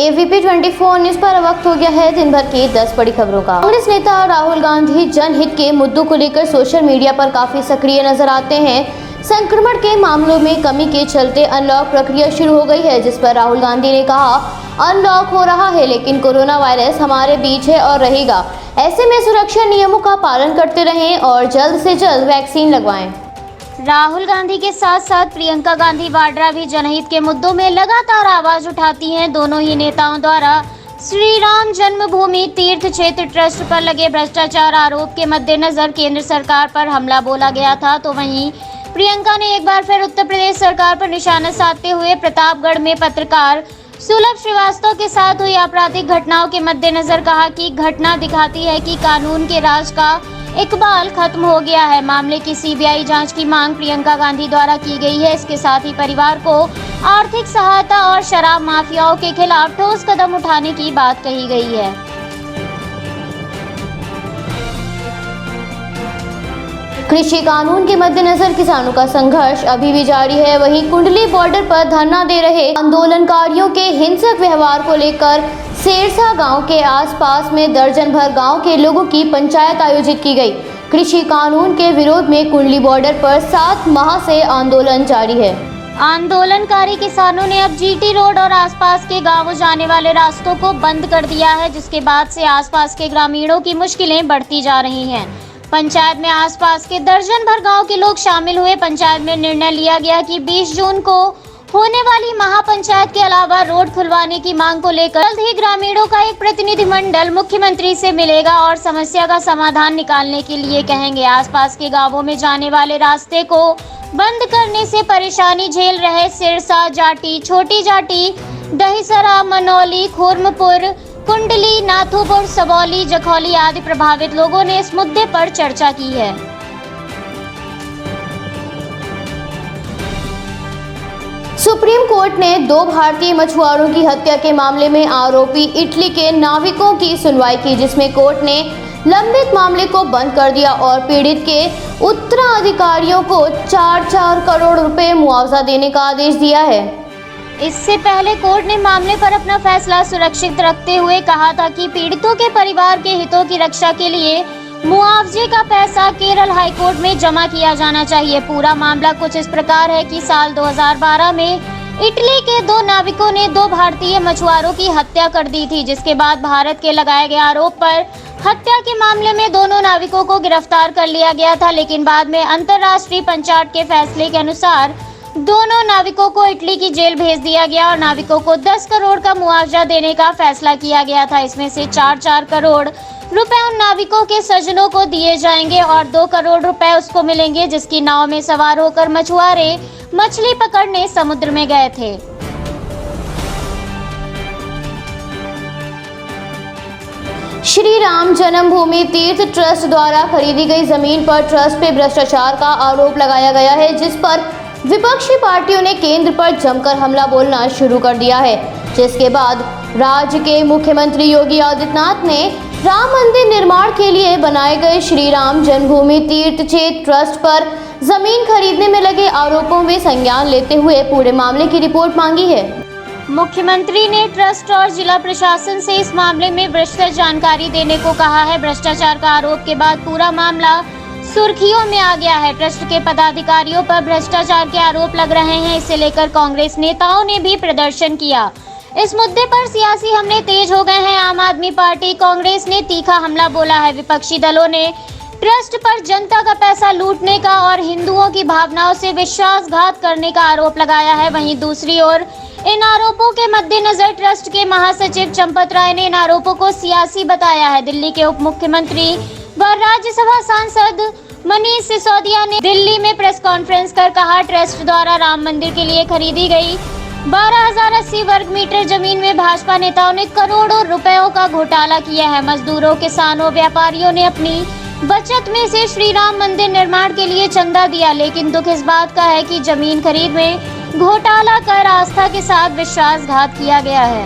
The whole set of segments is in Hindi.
AVP 24 न्यूज पर वक्त हो गया है दिन भर की 10 बड़ी खबरों का। कांग्रेस नेता राहुल गांधी जनहित के मुद्दों को लेकर सोशल मीडिया पर काफी सक्रिय नजर आते हैं। संक्रमण के मामलों में कमी के चलते अनलॉक प्रक्रिया शुरू हो गई है, जिस पर राहुल गांधी ने कहा, अनलॉक हो रहा है लेकिन कोरोना वायरस हमारे बीच है और रहेगा। ऐसे में सुरक्षा नियमों का पालन करते रहें और जल्द से जल्द वैक्सीन लगवाएं। राहुल गांधी के साथ साथ प्रियंका गांधी वाड्रा भी जनहित के मुद्दों में लगातार आवाज उठाती हैं। दोनों ही नेताओं द्वारा श्री राम जन्मभूमि तीर्थ क्षेत्र ट्रस्ट पर लगे भ्रष्टाचार आरोप के मद्देनजर केंद्र सरकार पर हमला बोला गया था, तो वहीं प्रियंका ने एक बार फिर उत्तर प्रदेश सरकार पर निशाना साधते हुए प्रतापगढ़ में पत्रकार सुलभ श्रीवास्तव के साथ हुई आपराधिक घटनाओं के मद्देनजर कहा कि घटना दिखाती है कि कानून के राज का इकबाल खत्म हो गया है। मामले की CBI जांच की मांग प्रियंका गांधी द्वारा की गई है। इसके साथ ही परिवार को आर्थिक सहायता और शराब माफियाओं के खिलाफ ठोस कदम उठाने की बात कही गई है। कृषि कानून के मद्देनजर किसानों का संघर्ष अभी भी जारी है। वहीं कुंडली बॉर्डर पर धरना दे रहे आंदोलनकारियों के हिंसक व्यवहार को लेकर सेरसा गांव के आसपास में दर्जन भर गांव के लोगों की पंचायत आयोजित की गई। कृषि कानून के विरोध में कुंडली बॉर्डर पर 7 माह से आंदोलन जारी है। आंदोलनकारी किसानों ने अब GT रोड और आसपास के गांवों जाने वाले रास्तों को बंद कर दिया है, जिसके बाद से आसपास के ग्रामीणों की मुश्किलें बढ़ती जा रही हैं। पंचायत में आसपास के दर्जन भर गांव के लोग शामिल हुए। पंचायत में निर्णय लिया गया कि 20 जून को होने वाली महापंचायत के अलावा रोड खुलवाने की मांग को लेकर जल्द ही ग्रामीणों का एक प्रतिनिधिमंडल मुख्यमंत्री से मिलेगा और समस्या का समाधान निकालने के लिए कहेंगे। आसपास के गांवों में जाने वाले रास्ते को बंद करने से परेशानी झेल रहे सिरसा, जाटी, छोटी जाटी, दहिसरा, मनौली, खुरमपुर, कुंडली, नाथूपुर, सबौली, जखौली आदि प्रभावित लोगों ने इस मुद्दे पर चर्चा की है। सुप्रीम कोर्ट ने 2 भारतीय मछुआरों की हत्या के मामले में आरोपी इटली के नाविकों की सुनवाई की, जिसमें कोर्ट ने लंबित मामले को बंद कर दिया और पीड़ित के उत्तराधिकारियों को 4-4 करोड़ रुपए मुआवजा देने का आदेश दिया है। इससे पहले कोर्ट ने मामले पर अपना फैसला सुरक्षित रखते हुए कहा था कि पीड़ितों के परिवार के हितों की रक्षा के लिए मुआवजे का पैसा केरल हाईकोर्ट में जमा किया जाना चाहिए। पूरा मामला कुछ इस प्रकार है कि साल 2012 में इटली के 2 नाविकों ने 2 भारतीय मछुआरों की हत्या कर दी थी, जिसके बाद भारत के लगाए गए आरोप पर हत्या के मामले में दोनों नाविकों को गिरफ्तार कर लिया गया था, लेकिन बाद में अंतर्राष्ट्रीय पंचायत के फैसले के अनुसार दोनों नाविकों को इटली की जेल भेज दिया गया और नाविकों को 10 करोड़ का मुआवजा देने का फैसला किया गया था। इसमें से 4-4 करोड़ रुपए उन नाविकों के सजनों को दिए जाएंगे और 2 करोड़ रुपए उसको मिलेंगे जिसकी नाव में सवार होकर मछुआरे मछली पकड़ने समुद्र में गए थे। श्री राम जन्मभूमि तीर्थ ट्रस्ट द्वारा खरीदी गई जमीन पर ट्रस्ट पे भ्रष्टाचार का आरोप लगाया गया है, जिस पर विपक्षी पार्टियों ने केंद्र पर जमकर हमला बोलना शुरू कर दिया है। जिसके बाद राज्य के मुख्यमंत्री योगी आदित्यनाथ ने राम मंदिर निर्माण के लिए बनाए गए श्री राम जन्मभूमि तीर्थ क्षेत्र ट्रस्ट पर जमीन खरीदने में लगे आरोपों में संज्ञान लेते हुए पूरे मामले की रिपोर्ट मांगी है। मुख्यमंत्री ने ट्रस्ट और जिला प्रशासन से इस मामले में विस्तृत जानकारी देने को कहा है। भ्रष्टाचार का आरोप के बाद पूरा मामला सुर्खियों में आ गया है। ट्रस्ट के पदाधिकारियों पर भ्रष्टाचार के आरोप लग रहे हैं। इसे लेकर कांग्रेस नेताओं ने भी प्रदर्शन किया। इस मुद्दे पर सियासी हमले तेज हो गए हैं। आम आदमी पार्टी, कांग्रेस ने तीखा हमला बोला है। विपक्षी दलों ने ट्रस्ट पर जनता का पैसा लूटने का और हिंदुओं की भावनाओं से विश्वासघात करने का आरोप लगाया है। वहीं दूसरी ओर इन आरोपों के मद्देनजर ट्रस्ट के महासचिव चंपत राय ने इन आरोपों को सियासी बताया है। दिल्ली के उप मुख्यमंत्री व राज्यसभा सांसद मनीष सिसोदिया ने दिल्ली में प्रेस कॉन्फ्रेंस कर कहा, ट्रस्ट द्वारा राम मंदिर के लिए खरीदी गई 12,080 वर्ग मीटर जमीन में भाजपा नेताओं ने करोड़ों रुपयों का घोटाला किया है। मजदूरों, किसानों, व्यापारियों ने अपनी बचत में से श्री राम मंदिर निर्माण के लिए चंदा दिया, लेकिन दुख इस बात का है कि जमीन खरीद में घोटाला कर आस्था के साथ विश्वासघात किया गया है।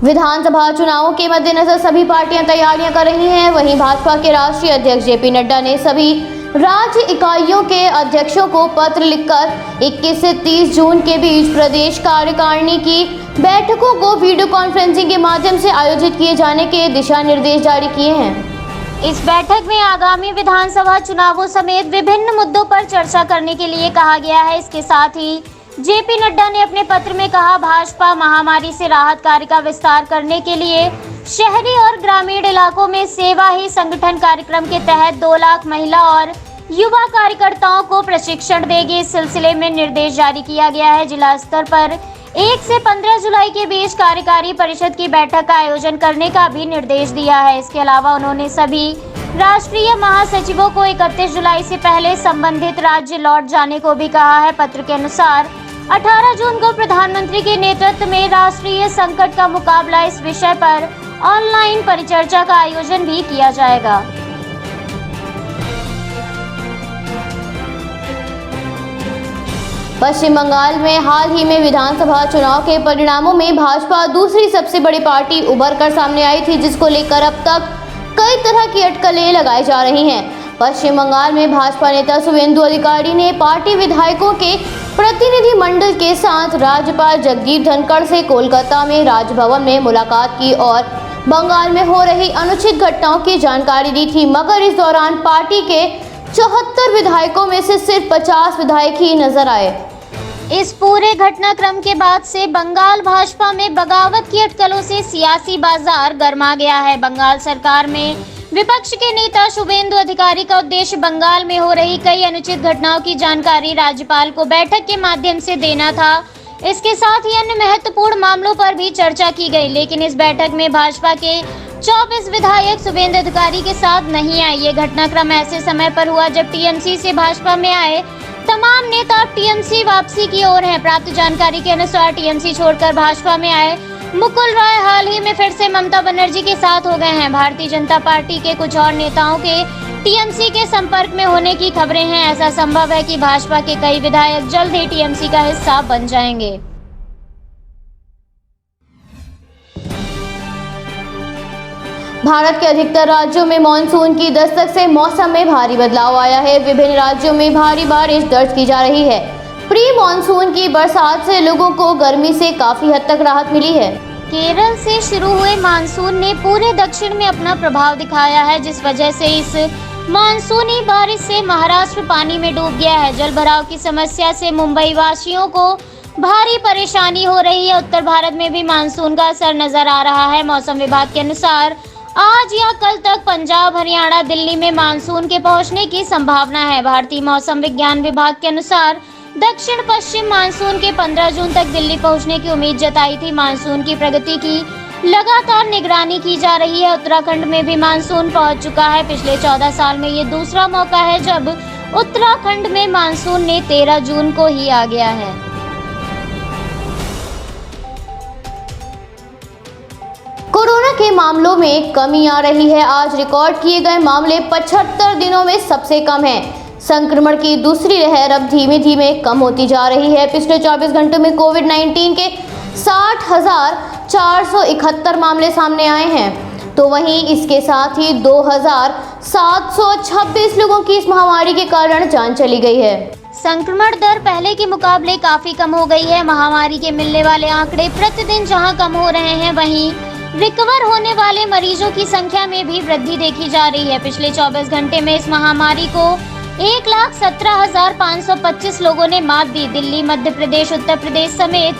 विधानसभा चुनावों के मद्देनजर सभी पार्टियां तैयारियां कर रही हैं। वहीं भाजपा के राष्ट्रीय अध्यक्ष JP नड्डा ने सभी राज्य इकाइयों के अध्यक्षों को पत्र लिखकर 21 से 30 जून के बीच प्रदेश कार्यकारिणी की बैठकों को वीडियो कॉन्फ्रेंसिंग के माध्यम से आयोजित किए जाने के दिशा निर्देश जारी किए हैं। इस बैठक में आगामी विधानसभा चुनावों समेत विभिन्न मुद्दों पर चर्चा करने के लिए कहा गया है। इसके साथ ही जेपी नड्डा ने अपने पत्र में कहा, भाजपा महामारी से राहत कार्य का विस्तार करने के लिए शहरी और ग्रामीण इलाकों में सेवा ही संगठन कार्यक्रम के तहत 2 लाख महिला और युवा कार्यकर्ताओं को प्रशिक्षण देगी। इस सिलसिले में निर्देश जारी किया गया है। जिला स्तर पर 1 से 15 जुलाई के बीच कार्यकारी परिषद की बैठक का आयोजन करने का भी निर्देश दिया है। इसके अलावा उन्होंने सभी राष्ट्रीय महासचिवों को 31 जुलाई से पहले संबंधित राज्य लौट जाने को भी कहा है। पत्र के अनुसार 18 जून को प्रधानमंत्री के नेतृत्व में राष्ट्रीय संकट का मुकाबला इस विषय पर ऑनलाइन परिचर्चा का आयोजन भी किया जाएगा। पश्चिम बंगाल में हाल ही में विधानसभा चुनाव के परिणामों में भाजपा दूसरी सबसे बड़ी पार्टी उभर कर सामने आई थी, जिसको लेकर अब तक कई तरह की अटकलें लगाई जा रही हैं। पश्चिम बंगाल में भाजपा नेता शुवेंदु अधिकारी ने पार्टी विधायकों के प्रतिनिधि मंडल के साथ राज्यपाल जगदीप धनखड़ से कोलकाता में राजभवन में मुलाकात की और बंगाल में हो रही अनुचित घटनाओं की जानकारी दी थी, मगर इस दौरान पार्टी के 74 विधायकों में से सिर्फ 50 विधायक ही नजर आए। इस पूरे घटनाक्रम के बाद से बंगाल भाजपा में बगावत की अटकलों से सियासी बाजार गर्मा गया है। बंगाल सरकार में विपक्ष के नेता शुवेंदु अधिकारी का उद्देश्य बंगाल में हो रही कई अनुचित घटनाओं की जानकारी राज्यपाल को बैठक के माध्यम से देना था। इसके साथ ही अन्य महत्वपूर्ण मामलों पर भी चर्चा की गई, लेकिन इस बैठक में भाजपा के 24 विधायक शुवेंदु अधिकारी के साथ नहीं आए। ये घटनाक्रम ऐसे समय पर हुआ जब टीएमसी से भाजपा में आए तमाम नेता टीएमसी वापसी की ओर हैं। प्राप्त जानकारी के अनुसार टीएमसी छोड़कर भाजपा में आए मुकुल रॉय हाल ही में फिर से ममता बनर्जी के साथ हो गए हैं। भारतीय जनता पार्टी के कुछ और नेताओं के टीएमसी के संपर्क में होने की खबरें हैं। ऐसा संभव है कि भाजपा के कई विधायक जल्द ही टीएमसी का हिस्सा बन जाएंगे। भारत के अधिकतर राज्यों में मानसून की दस्तक से मौसम में भारी बदलाव आया है। विभिन्न राज्यों में भारी बारिश दर्ज की जा रही है। प्री मानसून की बरसात से लोगों को गर्मी से काफी हद तक राहत मिली है। केरल से शुरू हुए मानसून ने पूरे दक्षिण में अपना प्रभाव दिखाया है, जिस वजह से इस मानसूनी बारिश से महाराष्ट्र पानी में डूब गया है। जलभराव की समस्या से मुंबई वासियों को भारी परेशानी हो रही है। उत्तर भारत में भी मानसून का असर नजर आ रहा है। मौसम विभाग के अनुसार आज या कल तक पंजाब, हरियाणा, दिल्ली में मानसून के पहुंचने की संभावना है। भारतीय मौसम विज्ञान विभाग के अनुसार दक्षिण पश्चिम मानसून के 15 जून तक दिल्ली पहुंचने की उम्मीद जताई थी। मानसून की प्रगति की लगातार निगरानी की जा रही है। उत्तराखंड में भी मानसून पहुंच चुका है। पिछले 14 साल में ये दूसरा मौका है जब उत्तराखंड में मानसून ने 13 जून को ही आ गया है। कोरोना के मामलों में कमी आ रही है। आज रिकॉर्ड किए गए मामले 75 दिनों में सबसे कम हैं। संक्रमण की दूसरी लहर अब धीमे धीमे कम होती जा रही है। पिछले 24 घंटों में कोविड-19 के 60,471 मामले सामने आए हैं, तो वहीं इसके साथ ही 2,726 लोगों की इस महामारी के कारण जान चली गई है। संक्रमण दर पहले के मुकाबले काफी कम हो गई है। महामारी के मिलने वाले आंकड़े प्रतिदिन जहां कम हो रहे हैं, वहीं रिकवर होने वाले मरीजों की संख्या में भी वृद्धि देखी जा रही है। पिछले 24 घंटे में इस महामारी को 1,17,525 लोगों ने मात दी। दिल्ली, मध्य प्रदेश, उत्तर प्रदेश समेत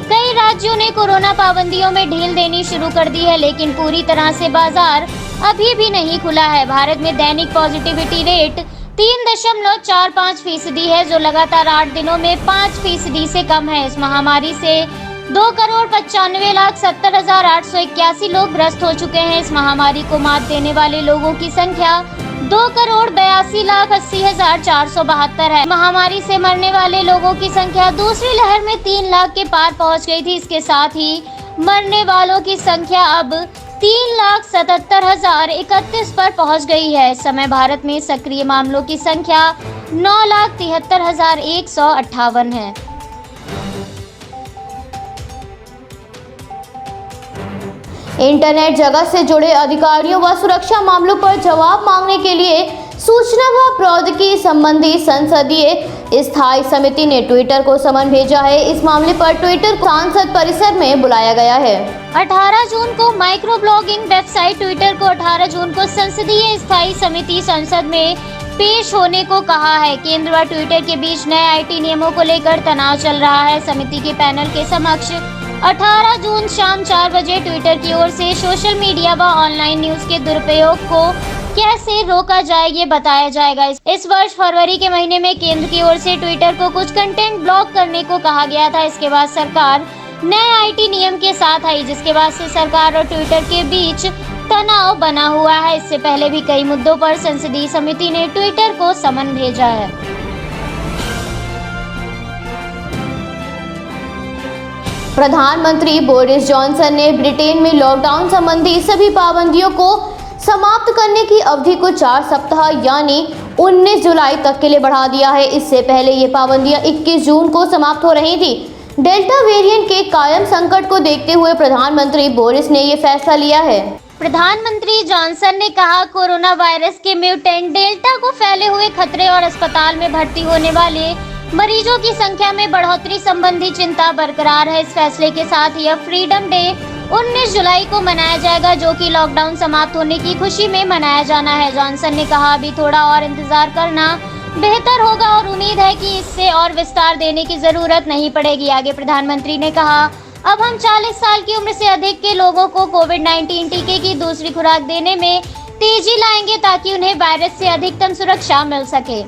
कई राज्यों ने कोरोना पाबंदियों में ढील देनी शुरू कर दी है, लेकिन पूरी तरह से बाजार अभी भी नहीं खुला है। भारत में दैनिक पॉजिटिविटी रेट 3.45% है, जो लगातार 8 दिनों में 5% से कम है। इस महामारी से 2,95,70,881 लोग ग्रस्त हो चुके हैं। इस महामारी को मात देने वाले लोगों की संख्या 2,82,80,472 है। महामारी से मरने वाले लोगों की संख्या दूसरी लहर में 3 लाख के पार पहुंच गई थी। इसके साथ ही मरने वालों की संख्या अब 3,77,031 पर पहुंच गई है। इस समय भारत में सक्रिय मामलों की संख्या 9,73,158 है। इंटरनेट जगत से जुड़े अधिकारियों व सुरक्षा मामलों पर जवाब मांगने के लिए सूचना व प्रौद्योगिकी संबंधी संसदीय स्थायी समिति ने ट्विटर को समन भेजा है। इस मामले पर ट्विटर को सांसद परिसर में बुलाया गया है। 18 जून को माइक्रो ब्लॉगिंग वेबसाइट ट्विटर को 18 जून को संसदीय स्थायी समिति संसद में पेश होने को कहा है। केंद्र व ट्विटर के बीच नए आईटी नियमों को लेकर तनाव चल रहा है। समिति के पैनल के समक्ष 18 जून शाम 4 बजे ट्विटर की ओर से सोशल मीडिया व ऑनलाइन न्यूज के दुरुपयोग को कैसे रोका जाए ये बताया जाएगा। इस वर्ष फरवरी के महीने में केंद्र की ओर से ट्विटर को कुछ कंटेंट ब्लॉक करने को कहा गया था। इसके बाद सरकार नए आईटी नियम के साथ आई, जिसके बाद से सरकार और ट्विटर के बीच तनाव बना हुआ है। इससे पहले भी कई मुद्दों पर संसदीय समिति ने ट्विटर को समन भेजा है। प्रधानमंत्री बोरिस जॉनसन ने ब्रिटेन में लॉकडाउन संबंधी सभी पाबंदियों को समाप्त करने की अवधि को 4 सप्ताह यानी 19 जुलाई तक के लिए बढ़ा दिया है। इससे पहले ये पाबंदियां 21 जून को समाप्त हो रही थी। डेल्टा वेरिएंट के कायम संकट को देखते हुए प्रधानमंत्री बोरिस ने ये फैसला लिया है। प्रधानमंत्री जॉनसन ने कहा, कोरोना वायरस के म्यूटेंट डेल्टा को फैले हुए खतरे और अस्पताल में भर्ती होने वाले मरीजों की संख्या में बढ़ोतरी संबंधी चिंता बरकरार है। इस फैसले के साथ यह फ्रीडम डे 19 जुलाई को मनाया जाएगा, जो कि लॉकडाउन समाप्त होने की खुशी में मनाया जाना है। जॉनसन ने कहा, अभी थोड़ा और इंतजार करना बेहतर होगा और उम्मीद है कि इससे और विस्तार देने की जरूरत नहीं पड़ेगी। आगे प्रधानमंत्री ने कहा, अब हम 40 साल की उम्र से अधिक के लोगों को कोविड-19 टीके की दूसरी खुराक देने में तेजी लाएंगे ताकि उन्हें वायरस से अधिकतम सुरक्षा मिल सके।